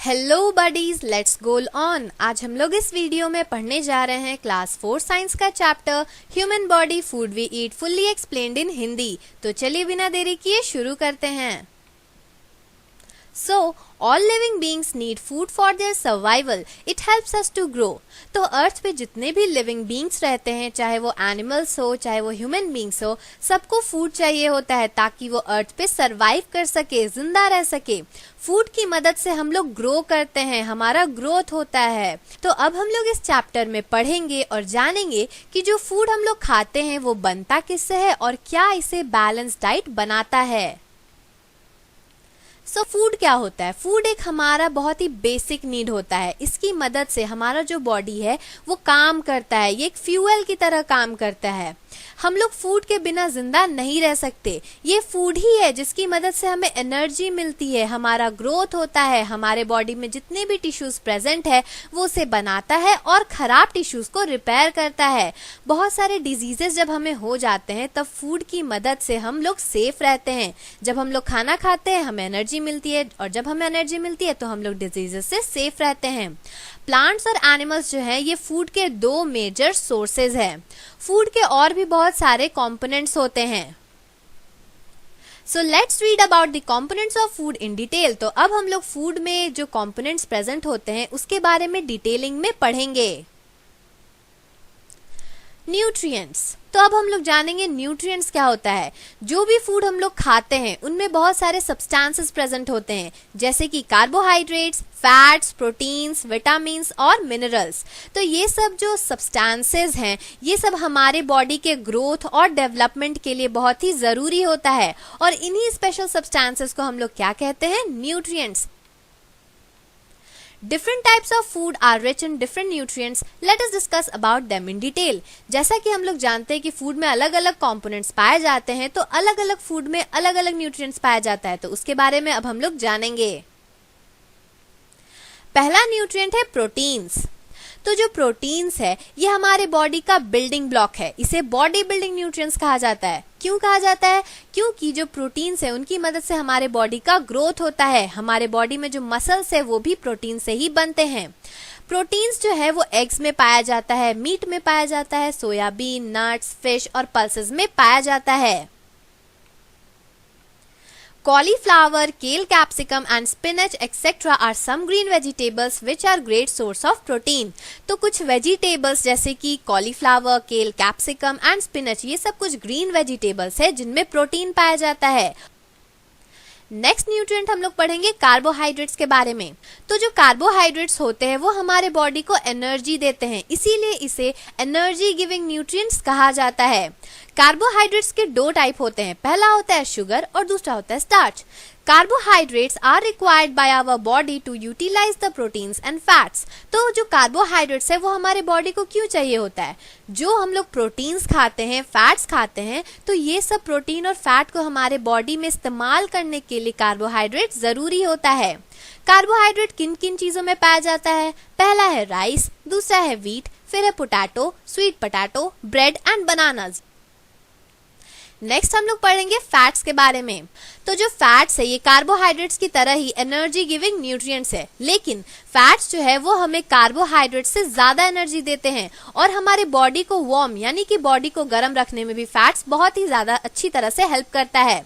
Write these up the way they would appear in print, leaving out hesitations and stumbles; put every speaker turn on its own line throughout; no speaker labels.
Hello buddies, let's go on. आज हम लोग इस वीडियो में पढ़ने जा रहे हैं क्लास 4 साइंस का chapter human body food we eat fully explained in Hindi. तो चलिए बिना देरी किए शुरू करते हैं। So, all living beings need food for their survival. It helps us to grow. तो अर्थ पे जितने भी लिविंग बींग्स रहते हैं, चाहे वो एनिमल्स हो चाहे वो ह्यूमन बींग्स हो, सबको फूड चाहिए होता है ताकि वो अर्थ पे सरवाइव कर सके, जिंदा रह सके। फूड की मदद से हम लोग ग्रो करते हैं, हमारा ग्रोथ होता है। तो अब हम लोग इस चैप्टर में पढ़ेंगे और जानेंगे कि जो फूड हम लोग खाते हैं वो बनता किससे है और क्या इसे बैलेंस डाइट बनाता है। सो फूड क्या होता है? फूड एक हमारा बहुत ही बेसिक नीड होता है। इसकी मदद से हमारा जो बॉडी है वो काम करता है, ये एक फ्यूल की तरह काम करता है। हम लोग फूड के बिना जिंदा नहीं रह सकते। ये फूड ही है जिसकी मदद से हमें एनर्जी मिलती है, हमारा ग्रोथ होता है, हमारे बॉडी में जितने भी टिश्यूज प्रेजेंट है वो उसे बनाता है और खराब टिश्यूज को रिपेयर करता है। बहुत सारे डिजीजेस जब हमें हो जाते हैं तब फूड की मदद से हम लोग सेफ रहते हैं। जब हम लोग खाना खाते हैं हमें एनर्जी मिलती है और जब हमें एनर्जी मिलती है तो हम लोग डिजीजेस से सेफ रहते हैं। प्लांट्स और एनिमल्स जो है ये फूड के दो मेजर सोर्सेज हैं। फूड के और भी बहुत सारे कंपोनेंट्स होते हैं। So let's read about the components of food in detail. तो अब हम लोग फूड में जो कंपोनेंट्स प्रेजेंट होते हैं उसके बारे में डिटेलिंग में पढ़ेंगे। न्यूट्रिएंट्स। तो अब हम लोग जानेंगे न्यूट्रिएंट्स क्या होता है। जो भी फूड हम लोग खाते हैं उनमें बहुत सारे सब्सटेंसेस प्रेजेंट होते हैं, जैसे कि कार्बोहाइड्रेट्स, फैट्स, प्रोटीन्स, विटामिन्स और मिनरल्स। तो ये सब जो सब्सटेंसेस हैं ये सब हमारे बॉडी के ग्रोथ और डेवलपमेंट के लिए बहुत ही जरूरी होता है और इन्हीं स्पेशल सब्सटेंसेस को हम लोग क्या कहते हैं? Nutrients. Different types of food are rich in different nutrients. Let us discuss about them in detail. जैसा कि हम लोग जानते हैं कि फूड में अलग अलग कंपोनेंट्स पाए जाते हैं, तो अलग अलग फूड में अलग अलग न्यूट्रिएंट्स पाया जाता है, तो उसके बारे में अब हम लोग जानेंगे। पहला न्यूट्रिएंट है प्रोटीन्स। तो जो प्रोटीन्स है ये हमारे बॉडी का बिल्डिंग ब्लॉक है। इसे बॉडी बिल्डिंग न्यूट्रिएंट्स कहा जाता है। क्यों कहा जाता है? क्योंकि जो प्रोटीन्स है उनकी मदद से हमारे बॉडी का ग्रोथ होता है। हमारे बॉडी में जो मसल्स है वो भी प्रोटीन से ही बनते हैं। प्रोटीन्स जो है वो एग्स में पाया जाता है, मीट में पाया जाता है, सोयाबीन, नट्स, फिश और पल्सेस में पाया जाता है। Cauliflower, kale, capsicum and spinach etc. are some green vegetables which are great source of protein. तो कुछ वेजिटेबल्स जैसे कि कॉलीफ्लावर, केल, कैप्सिकम एंड स्पिनच ये सब कुछ ग्रीन वेजिटेबल्स है जिनमें प्रोटीन पाया जाता है। नेक्स्ट न्यूट्रिएंट हम लोग पढ़ेंगे कार्बोहाइड्रेट्स के बारे में। तो जो कार्बोहाइड्रेट्स होते हैं वो हमारे बॉडी को एनर्जी देते हैं, इसीलिए इसे एनर्जी गिविंग न्यूट्रिएंट्स कहा जाता है। कार्बोहाइड्रेट्स के दो टाइप होते हैं, पहला होता है शुगर और दूसरा होता है starch. Carbohydrates are required by our body to utilise the proteins and fats. तो जो कार्बोहाइड्रेट्स है वो हमारे बॉडी को क्यों चाहिए होता है? जो हम लोग प्रोटीन्स खाते हैं, फैट्स खाते हैं, तो ये सब प्रोटीन और फैट को हमारे बॉडी में इस्तेमाल करने के लिए कार्बोहाइड्रेट जरूरी होता है। कार्बोहाइड्रेट किन किन चीजों में पाया जाता है? पहला है राइस, दूसरा है व्हीट, फिर है potato, sweet potato, bread and bananas. Next हम लोग पढ़ेंगे फैट्स के बारे में। तो जो फैट्स है ये कार्बोहाइड्रेट्स की तरह ही एनर्जी गिविंग न्यूट्रिएंट्स है, लेकिन फैट्स जो है वो हमें कार्बोहाइड्रेट्स से ज्यादा एनर्जी देते हैं और हमारे बॉडी को वार्म यानी कि बॉडी को गर्म रखने में भी फैट्स बहुत ही ज्यादा अच्छी तरह से हेल्प करता है।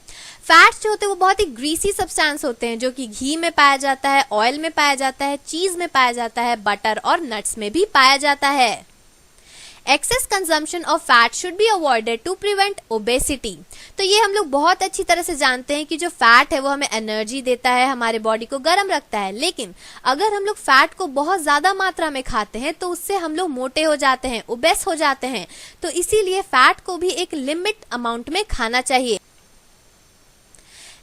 फैट्स जो होते हैं वो बहुत ही ग्रीसी सब्सटेंस होते हैं जो कि घी में पाया जाता है, ऑयल में पाया जाता है, चीज में पाया जाता है, बटर और नट्स में भी पाया जाता है। Excess consumption of fat should be avoided to prevent obesity. तो ये हम लोग बहुत अच्छी तरह से जानते हैं कि जो फैट है वो हमें एनर्जी देता है, हमारे बॉडी को गर्म रखता है, लेकिन अगर हम लोग फैट को बहुत ज्यादा मात्रा में खाते हैं तो उससे हम लोग मोटे हो जाते हैं, ओबेस हो जाते हैं। तो इसीलिए फैट को भी एक लिमिट अमाउंट में खाना चाहिए।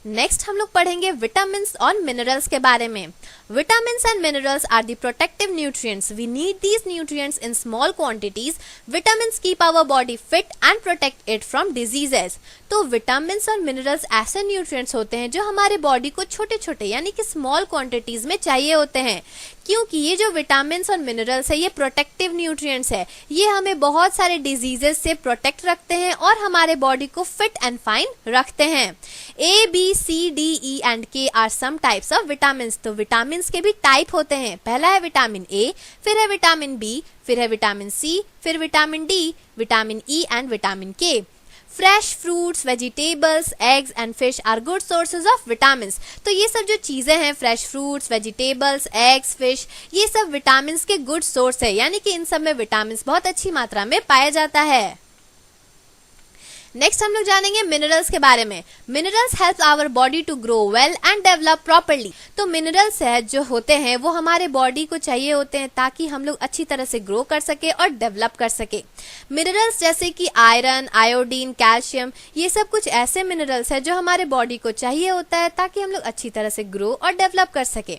नेक्स्ट हम लोग पढ़ेंगे विटामिन्स और मिनरल्स के बारे में। Vitamins and minerals are the protective nutrients. We need these nutrients in small quantities. Vitamins keep our body fit and protect it from diseases. तो विटामिन्स और मिनरल्स ऐसे न्यूट्रिएंट्स होते हैं जो हमारे बॉडी को छोटे छोटे यानी कि स्मॉल क्वांटिटीज में चाहिए होते हैं, क्योंकि ये जो विटामिन्स और मिनरल्स है ये प्रोटेक्टिव न्यूट्रिएंट्स है। ये हमें बहुत सारे डिजीजेस से प्रोटेक्ट रखते हैं और हमारे बॉडी को फिट एंड फाइन रखते हैं। A, B, C, D, E and K are some types of vitamins। तो विटामिन विटामिन के भी टाइप होते हैं। पहला है विटामिन ए, फिर है विटामिन बी, फिर है विटामिन सी, फिर vitamin D, vitamin E and vitamin K. Fresh fruits, vegetables, eggs and fish are good sources of vitamins. तो ये सब जो चीजें हैं, fresh fruits, vegetables, eggs, fish, ये सब विटामिन्स के गुड सोर्स है, यानी कि इन सब में विटामिन्स बहुत अच्छी मात्रा में पाया जाता है। नेक्स्ट हम लोग जानेंगे मिनरल्स के बारे में। Minerals help our body to grow well and develop properly. तो मिनरल्स है जो होते हैं वो हमारे बॉडी को चाहिए होते हैं ताकि हम लोग अच्छी तरह से ग्रो कर सके और डेवलप कर सके। मिनरल्स जैसे कि आयरन, आयोडीन, कैल्शियम, ये सब कुछ ऐसे मिनरल्स है जो हमारे बॉडी को चाहिए होता है ताकि हम लोग अच्छी तरह से ग्रो और डेवलप कर सके।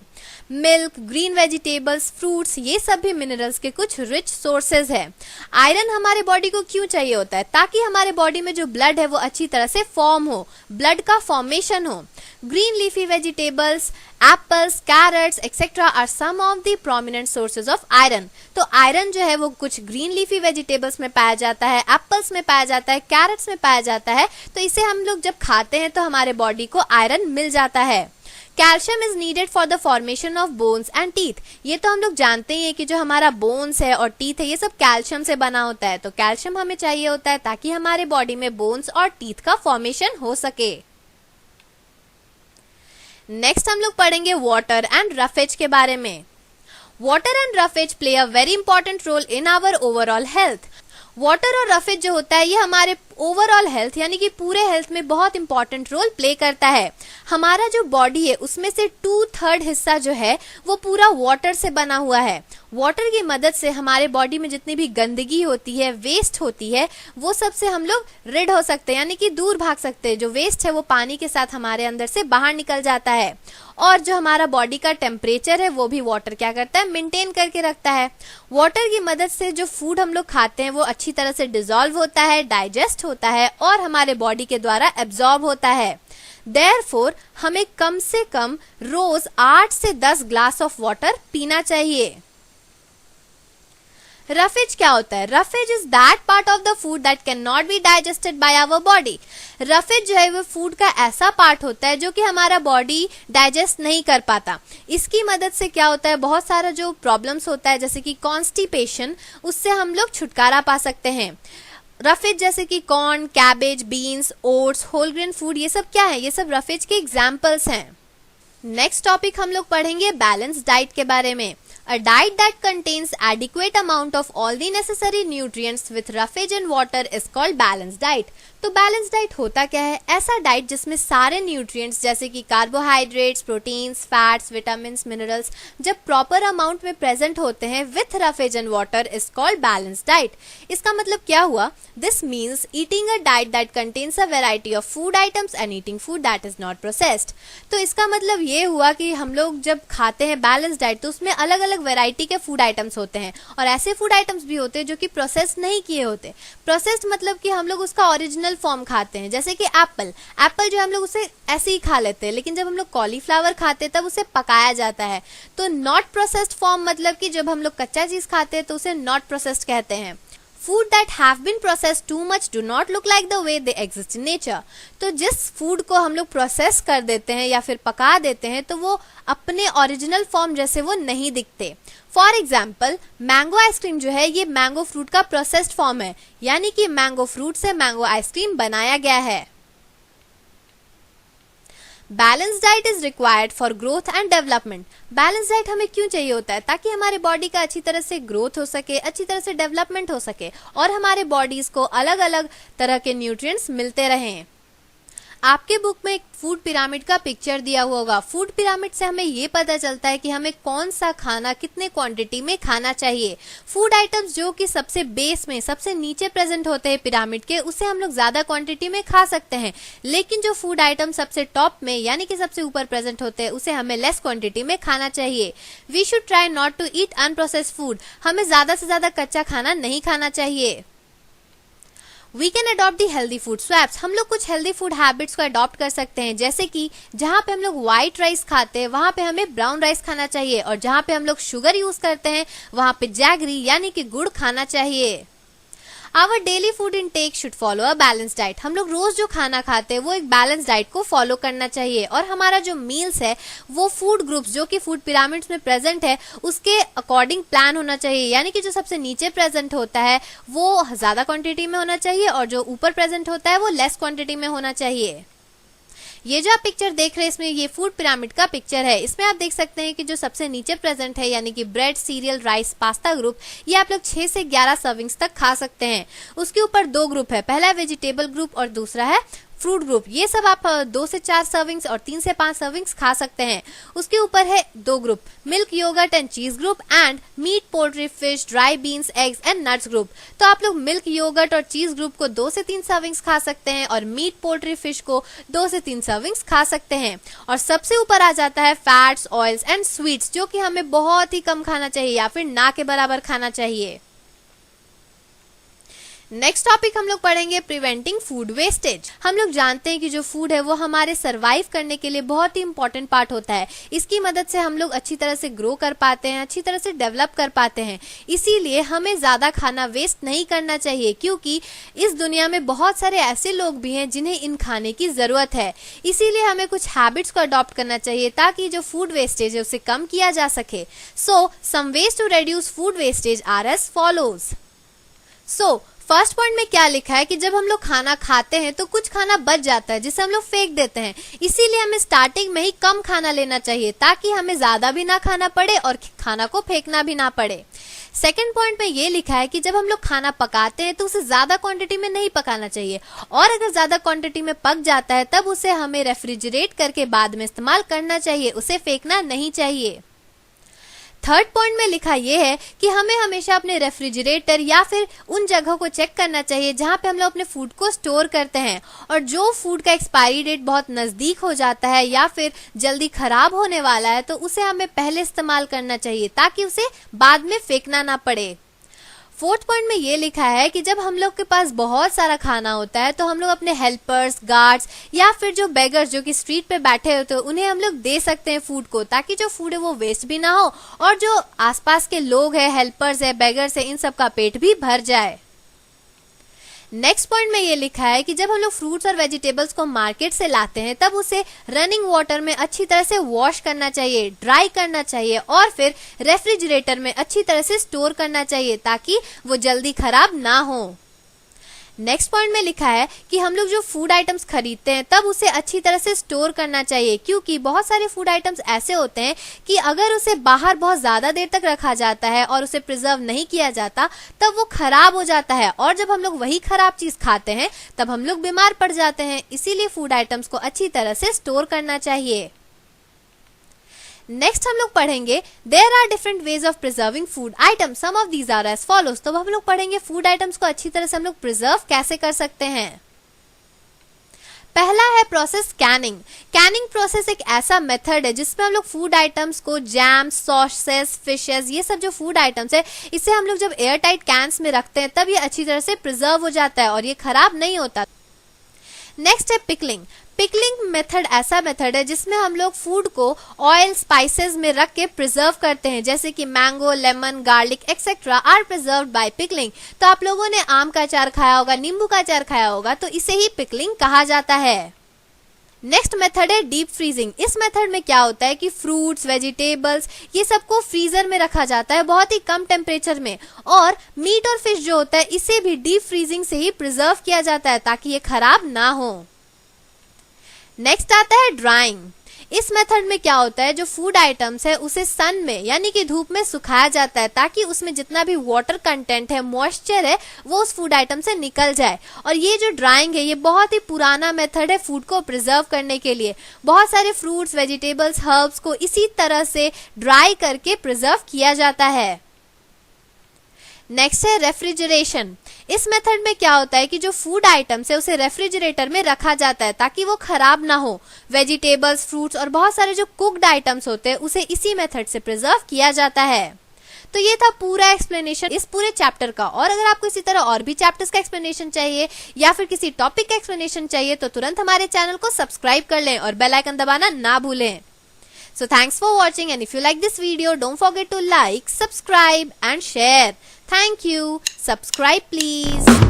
मिल्क, ग्रीन वेजिटेबल्स, फ्रूट्स, ये सब भी मिनरल्स के कुछ रिच सोर्सेज है। आयरन हमारे बॉडी को क्यों चाहिए होता है? ताकि हमारे बॉडी में जो ब्लड है वो अच्छी तरह से फॉर्म हो, ब्लड का फॉर्मेशन हो। Green leafy vegetables, apples, carrots etcetera are some of the prominent sources of iron. तो आयरन जो है वो कुछ ग्रीन लीफी वेजिटेबल्स में पाया जाता है, एप्पल्स में पाया जाता है, कैरेट्स में पाया जाता है। तो इसे हम लोग जब खाते हैं तो हमारे बॉडी को आयरन मिल जाता है। Calcium is needed for the formation of bones and teeth. ये तो हम लोग जानते ही है कि जो हमारा बोन्स है और टीथ है ये सब कैल्शियम से बना होता है। तो कैल्शियम हमें चाहिए होता है ताकि हमारे बॉडी में बोन्स और टीथ का फॉर्मेशन हो सके। नेक्स्ट हम लोग पढ़ेंगे वाटर एंड रफेज के बारे में। Water and roughage play a very important role in our overall health. Water और रफेज जो होता है ये हमारे ओवरऑल हेल्थ यानी कि पूरे हेल्थ में बहुत इंपॉर्टेंट रोल प्ले करता है। हमारा जो बॉडी है उसमें से 2/3 हिस्सा जो है वो पूरा वाटर से बना हुआ है। वाटर की मदद से हमारे बॉडी में जितनी भी गंदगी होती है, वेस्ट होती है, वो सब से हम लोग रिड हो सकते हैं, यानी कि दूर भाग सकते हैं। जो वेस्ट है वो पानी के साथ हमारे अंदर से बाहर निकल जाता है। और जो हमारा बॉडी का टेम्परेचर है वो भी वाटर क्या करता है, मेंटेन करके रखता है। वाटर की मदद से जो फूड हम लोग खाते हैं वो अच्छी तरह से डिसॉल्व होता है, डाइजेस्ट होता है और हमारे बॉडी के द्वारा एब्जॉर्ब होता है। देयरफॉर हमें कम से कम रोज 8 से 10 ग्लास ऑफ वाटर पीना चाहिए। रफेज क्या होता है? Roughage is that part of the food that can not be digested by our body. Roughage जो है वो फूड का ऐसा पार्ट होता है जो कि हमारा बॉडी डाइजेस्ट नहीं कर पाता। इसकी मदद से क्या होता है, बहुत सारा जो प्रॉब्लम्स होता है जैसे कि कॉन्स्टिपेशन, उससे हम लोग छुटकारा पा सकते हैं। रफेज जैसे कि corn, cabbage, beans, oats, whole grain food, ये सब क्या है? ये सब रफेज के एग्जाम्पल्स हैं। नेक्स्ट टॉपिक हम लोग पढ़ेंगे बैलेंस डाइट के बारे में। A diet that contains adequate amount of all the necessary nutrients with roughage and water is called balanced diet। तो बैलेंस डाइट होता क्या है? ऐसा डाइट जिसमें सारे न्यूट्रिएंट्स जैसे कि carbohydrates, proteins, fats, vitamins, minerals जब प्रॉपर अमाउंट में प्रेजेंट होते हैं with roughage and water is called balance diet. इसका मतलब क्या हुआ? This means eating a diet that contains a variety of food items and eating food that is not processed. तो इसका मतलब ये हुआ कि हम लोग जब खाते हैं बैलेंस डाइट तो उसमें अलग अलग वैरायटी के फूड आइटम्स होते हैं और ऐसे फूड आइटम्स भी होते हैं जो कि प्रोसेस नहीं किए होते। प्रोसेस्ड मतलब कि हम लोग उसका ओरिजिनल फॉर्म खाते हैं, जैसे कि एप्पल जो हम लोग उसे ऐसे ही खा लेते हैं, लेकिन जब हम लोग कॉलीफ्लावर खाते हैं तब उसे पकाया जाता है। तो नॉट प्रोसेस्ड फॉर्म मतलब कि जब हम लोग कच्चा चीज खाते हैं तो उसे नॉट प्रोसेस्ड कहते हैं। Food that have been processed too much do not look like the way they exist in nature. तो जिस फूड को हम लोग प्रोसेस कर देते हैं या फिर पका देते हैं तो वो अपने ओरिजिनल फॉर्म जैसे वो नहीं दिखते। फॉर एग्जाम्पल मैंगो आइसक्रीम जो है ये मैंगो फ्रूट का प्रोसेस्ड फॉर्म है, यानी कि मैंगो फ्रूट से मैंगो आइसक्रीम बनाया गया है। Balance diet is required for growth and development. Balance diet हमें क्यों चाहिए होता है? ताकि हमारे बॉडी का अच्छी तरह से ग्रोथ हो सके, अच्छी तरह से डेवलपमेंट हो सके और हमारे बॉडीज को अलग अलग तरह के न्यूट्रिएंट्स मिलते रहें। आपके बुक में एक फूड पिरामिड का पिक्चर दिया हुआ होगा। फूड पिरामिड से हमें ये पता चलता है कि हमें कौन सा खाना कितने क्वांटिटी में खाना चाहिए। फूड आइटम्स जो कि सबसे बेस में, सबसे नीचे प्रेजेंट होते हैं पिरामिड के, उसे हम लोग ज्यादा क्वांटिटी में खा सकते हैं, लेकिन जो फूड आइटम सबसे टॉप में यानी कि सबसे ऊपर प्रेजेंट होते हैं उसे हमें लेस क्वांटिटी में खाना चाहिए। We should try not to eat unprocessed food. हमें ज्यादा से ज्यादा कच्चा खाना नहीं खाना चाहिए। We can adopt the healthy food swaps. हम लोग कुछ हेल्दी फूड हैबिट्स को अडॉप्ट कर सकते हैं, जैसे कि जहाँ पे हम लोग व्हाइट राइस खाते हैं वहाँ पे हमें ब्राउन राइस खाना चाहिए और जहाँ पे हम लोग शुगर यूज करते हैं वहाँ पे जैगरी यानी कि गुड़ खाना चाहिए। Our daily food intake should follow a balance diet. हम लोग रोज जो खाना खाते हैं वो एक बैलेंस डाइट को फॉलो करना चाहिए और हमारा जो मील्स है वो फूड ग्रुप्स जो कि फूड पिरामिड्स में प्रेजेंट है उसके अकॉर्डिंग प्लान होना चाहिए, यानी कि जो सबसे नीचे प्रेजेंट होता है वो ज्यादा क्वांटिटी में होना चाहिए और जो ऊपर प्रेजेंट होता है वो लेस क्वांटिटी में होना चाहिए। ये जो आप पिक्चर देख रहे हैं इसमें ये फूड पिरामिड का पिक्चर है। इसमें आप देख सकते हैं कि जो सबसे नीचे प्रेजेंट है यानी कि bread, serial, rice, pasta group, ये आप लोग 6 से 11 सर्विंग्स तक खा सकते हैं। उसके ऊपर 2 ग्रुप है, पहला है वेजिटेबल ग्रुप और दूसरा है फ्रूट ग्रुप। ये सब आप 2 से 4 सर्विंग्स और 3 से 5 सर्विंग्स खा सकते हैं। उसके ऊपर है 2 group, milk, yoghurt and cheese group and meat, poultry, fish, dry beans, eggs and nuts group. तो आप लोग मिल्क, योगर्ट और चीज ग्रुप को 2 से 3 सर्विंग्स खा सकते हैं और मीट, पोल्ट्री, फिश को 2 से 3 सर्विंग्स खा सकते हैं। और सबसे ऊपर आ जाता है फैट्स, ऑयल्स एंड स्वीट्स, जो कि हमें बहुत ही कम खाना चाहिए या फिर ना के बराबर खाना चाहिए। नेक्स्ट टॉपिक हम लोग पढ़ेंगे प्रिवेंटिंग फूड वेस्टेज। हम लोग जानते हैं कि जो फूड है वो हमारे सरवाइव करने के लिए बहुत ही इंपॉर्टेंट पार्ट होता है। इसकी मदद से हम लोग अच्छी तरह से ग्रो कर पाते हैं, अच्छी तरह से डेवलप कर पाते हैं। इसीलिए हमें ज्यादा खाना वेस्ट नहीं करना चाहिए, क्योंकि इस दुनिया में बहुत सारे ऐसे लोग भी हैं जिन्हें इन खाने की जरूरत है। इसीलिए हमें कुछ हैबिट्स को अडॉप्ट करना चाहिए ताकि जो फूड वेस्टेज है उसे कम किया जा सके। So some ways to reduce food wastage are as follows. First point में क्या लिखा है कि जब हम लोग खाना खाते हैं तो कुछ खाना बच जाता है जिसे हम लोग फेंक देते हैं। इसीलिए हमें स्टार्टिंग में ही कम खाना लेना चाहिए ताकि हमें ज्यादा भी ना खाना पड़े और खाना को फेंकना भी ना पड़े। सेकंड पॉइंट में ये लिखा है कि जब हम लोग खाना पकाते हैं तो उसे ज्यादा क्वांटिटी में नहीं पकाना चाहिए और अगर ज्यादा क्वांटिटी में पक जाता है तब उसे हमें रेफ्रिजरेट करके बाद में इस्तेमाल करना चाहिए, उसे फेंकना नहीं चाहिए। थर्ड पॉइंट में लिखा यह है कि हमें हमेशा अपने रेफ्रिजरेटर या फिर उन जगहों को चेक करना चाहिए जहां पे हम लोग अपने फूड को स्टोर करते हैं और जो फूड का एक्सपायरी डेट बहुत नजदीक हो जाता है या फिर जल्दी खराब होने वाला है तो उसे हमें पहले इस्तेमाल करना चाहिए ताकि उसे बाद में फेंकना ना पड़े। फोर्थ पॉइंट में ये लिखा है कि जब हम लोग के पास बहुत सारा खाना होता है तो हम लोग अपने हेल्पर्स, गार्ड्स या फिर जो बेगर्स जो कि स्ट्रीट पे बैठे होते हैं उन्हें हम लोग दे सकते हैं फूड को, ताकि जो फूड है वो वेस्ट भी ना हो और जो आसपास के लोग हैं, हेल्पर्स है, बेगर्स है, इन सब का पेट भी भर जाए। नेक्स्ट पॉइंट में ये लिखा है कि जब हम लोग फ्रूट्स और वेजिटेबल्स को मार्केट से लाते हैं तब उसे रनिंग वाटर में अच्छी तरह से वॉश करना चाहिए, ड्राई करना चाहिए और फिर रेफ्रिजरेटर में अच्छी तरह से स्टोर करना चाहिए ताकि वो जल्दी खराब ना हो। नेक्स्ट पॉइंट में लिखा है कि हम लोग जो फूड आइटम्स खरीदते हैं तब उसे अच्छी तरह से स्टोर करना चाहिए, क्योंकि बहुत सारे फूड आइटम्स ऐसे होते हैं कि अगर उसे बाहर बहुत ज्यादा देर तक रखा जाता है और उसे प्रिजर्व नहीं किया जाता तब वो खराब हो जाता है और जब हम लोग वही खराब चीज खाते हैं तब हम लोग बीमार पड़ जाते हैं। इसीलिए फूड आइटम्स को अच्छी तरह से स्टोर करना चाहिए। नेक्स्ट हम लोग पढ़ेंगे there are different ways of preserving food item, some of these are as follows. तो हम लोग पढ़ेंगे फूड आइटम्स को अच्छी तरह से हम लोग प्रिजर्व कैसे कर सकते हैं। पहला है प्रोसेस कैनिंग। कैनिंग प्रोसेस एक ऐसा मेथड है जिसमें हम लोग फूड आइटम्स को जैम, सॉसेस, फिशेस, ये सब जो फूड आइटम्स है इसे हम लोग जब एयर टाइट कैंस में रखते हैं तब ये अच्छी तरह से प्रिजर्व हो जाता है और ये खराब नहीं होता। नेक्स्ट है पिकलिंग। पिकलिंग मेथड ऐसा मेथड है जिसमें हम लोग फूड को ऑयल, स्पाइसेस में रख के प्रिजर्व करते हैं, जैसे कि mango, lemon, garlic etcetera are preserved by pickling. तो आप लोगों ने आम का अचार खाया होगा, नींबू का अचार खाया होगा, तो इसे ही पिकलिंग कहा जाता है। नेक्स्ट मेथड है डीप फ्रीजिंग। इस मेथड में क्या होता है कि फ्रूट्स, वेजिटेबल्स ये सबको फ्रीजर में रखा जाता है बहुत ही कम टेम्परेचर में, और मीट और फिश जो होता है इसे भी डीप फ्रीजिंग से ही प्रिजर्व किया जाता है ताकि ये खराब ना हो। नेक्स्ट आता है ड्राइंग। इस मेथड में क्या होता है, जो फूड आइटम्स है उसे सन में यानी कि धूप में सुखाया जाता है ताकि उसमें जितना भी वाटर कंटेंट है, मॉइस्चर है, वो उस फूड आइटम से निकल जाए। और ये जो ड्राइंग है ये बहुत ही पुराना मेथड है फूड को प्रिजर्व करने के लिए। बहुत सारे फ्रूट्स, वेजिटेबल्स, हर्ब्स को इसी तरह से ड्राई करके प्रिजर्व किया जाता है। नेक्स्ट है रेफ्रिजरेशन। इस मेथड में क्या होता है कि जो फूड आइटम्स है उसे रेफ्रिजरेटर में रखा जाता है ताकि वो खराब ना हो। वेजिटेबल्स, फ्रूट्स और बहुत सारे जो कुक्ड आइटम्स होते हैं उसे इसी मेथड से प्रिजर्व किया जाता है। तो ये था पूरा एक्सप्लेनेशन इस पूरे चैप्टर का। और अगर आपको इसी तरह और भी चैप्टर्स का एक्सप्लेनेशन चाहिए या फिर किसी टॉपिक का एक्सप्लेनेशन चाहिए तो तुरंत हमारे चैनल को सब्सक्राइब कर लें और बेल आइकन दबाना ना भूलें। So thanks for watching, and if you like this video, don't forget to like, subscribe and share. Thank you. Subscribe please.